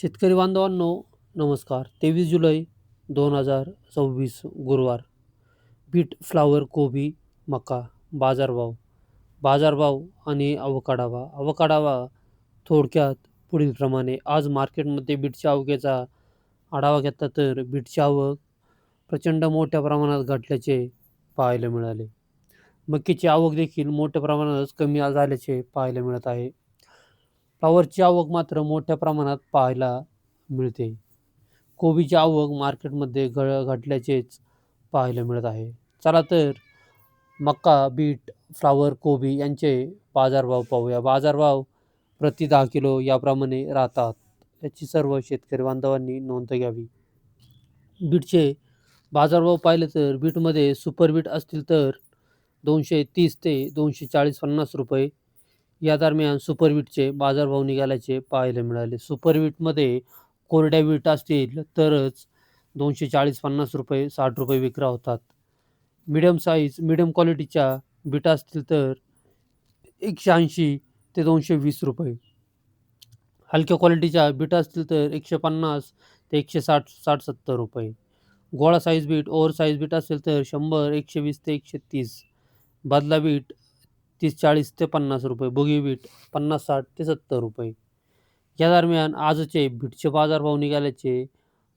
शेतकरी बांधवांनो, नमस्कार. 23 जुलै 2026 गुरुवार. बीट, फ्लावर, कोबी, मका. बाजारभाव बाजारभाव आणि अवकाढावा थोडक्यात पुढीलप्रमाणे. आज मार्केटमध्ये बीटच्या आवकेचा आढावा घेतला तर बीटची आवक प्रचंड मोठ्या प्रमाणात घटल्याचे पाहायला मिळाले. मक्याची आवक देखील मोठ्या प्रमाणात कमी झाल्याचे पाहायला मिळत आहे. फ्लावरची आवक मात्र मोठ्या प्रमाणात पाहायला मिळते. कोबीची आवक मार्केटमध्ये घटल्याचेच पाहायला मिळत आहे. चला तर मका, बीट, फ्लावर, कोबी यांचे बाजारभाव पाहूया. बाजारभाव प्रति 10 किलो याप्रमाणे राहतात. याची सर्व शेतकरी बांधवांनी नोंद घ्यावी. बीटचे बाजारभाव पाहिले तर बीटमध्ये सुपर बीट असतील तर 230 ते 240-50 रुपये या दरम्यान सुपर बीटचे बाजारभाव निघाल्याचे पाहायला मिळाले. सुपर बीटमध्ये कोरड्या बीट असतील तरच 240-50 रुपये, 60 रुपये विक्रा होतात. मीडियम क्वालिटीच्या बीट असतील तर 180 ते 220 रुपये. हलक्या क्वालिटीच्या बीट असतील तर 150 ते 160-70 रुपये. गोळा साईज बीट, ओव्हर साईज बीट असेल तर 100, 120 ते 130. बदला बीट 30-40 ते 50 रुपये. बुगी बीट 50-60 ते 70 रुपये. या दरम्यान आजचे बीटचे बाजारभाव निघाल्याचे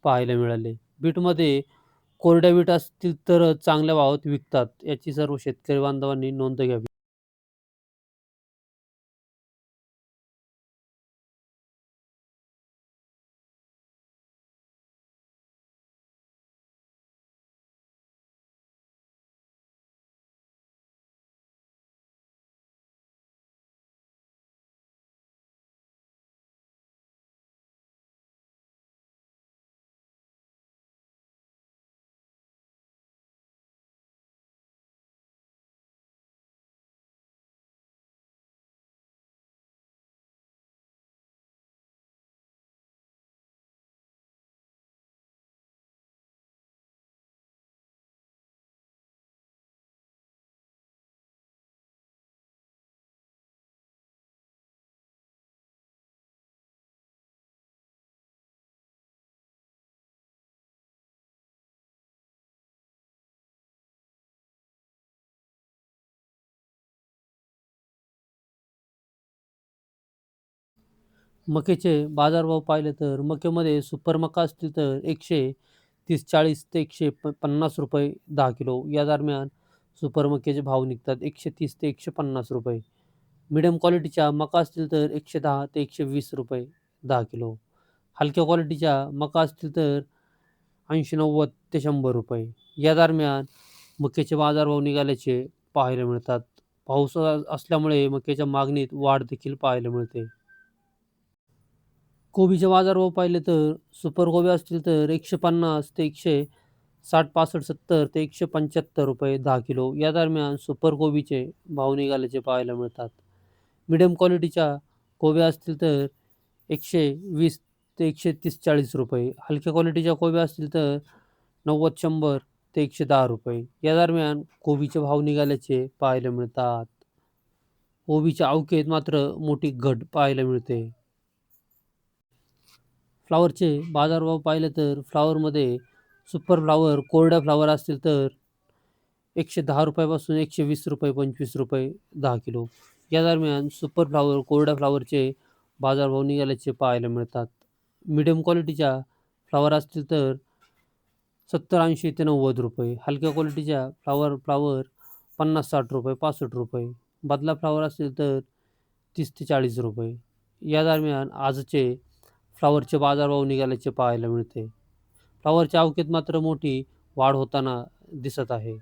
पाहायला मिळाले. बीटमध्ये कोरड्या बीट असतील तरच चांगल्या भावात विकतात. याची सर्व शेतकरी बांधवांनी नोंद घ्यावी. मक्याचे बाजारभाव पाहिले तर मक्यामध्ये सुपर मका असतील तर 130-40 ते 150 रुपये 10 किलो या दरम्यान सुपर मक्याचे भाव निघतात. 130 ते 150 रुपये. मीडियम क्वालिटीच्या मका असतील तर 110 ते 120 रुपये 10 किलो. हलक्या क्वालिटीच्या मका असतील तर 80-90 ते 100 रुपये. या दरम्यान मक्याचे बाजारभाव निघाल्याचे पाहायला मिळतात. पाऊस असल्यामुळे मक्याच्या मागणीत वाढ देखील पाहायला मिळते. कोबीचे बाजारभाव पाहिले तर सुपर कोबी असतील तर 150 ते 160, 65, 70 ते 175 रुपये 10 किलो या दरम्यान सुपर कोबीचे भाव निघाल्याचे पाहायला मिळतात. मीडियम क्वालिटीच्या कोब्या असतील तर 120 ते 130-40 रुपये. हलक्या क्वालिटीच्या कोब्या असतील तर 90-100 ते 110 रुपये. या दरम्यान कोबीचे भाव निघाल्याचे पाहायला मिळतात. कोबीच्या अवकेत मात्र मोठी घट पाहायला मिळते. फ्लॉवरचे बाजारभाव पाहिले तर फ्लॉवरमध्ये सुपर फ्लॉवर, कोरड्या फ्लॉवर असतील तर 110 रुपयापासून 120 रुपये, 25 रुपये 10 किलो. या दरम्यान सुपर फ्लॉवर, कोरड्या फ्लॉवरचे बाजारभाव निघाल्याचे पाहायला मिळतात. मीडियम क्वालिटीच्या फ्लॉवर असतील तर 70-80 ते 90 रुपये. हलक्या क्वालिटीच्या फ्लॉवर 50-60 रुपये, 65 रुपये. बदला फ्लॉवर असतील तर 30 ते 40 रुपये. या दरम्यान आजचे फ्लॉवरचे बाजारभाव निघाल्याचे पाहायला मिळते. फ्लॉवरच्या अवकेत मात्र मोठी वाढ होताना दिसत आहे.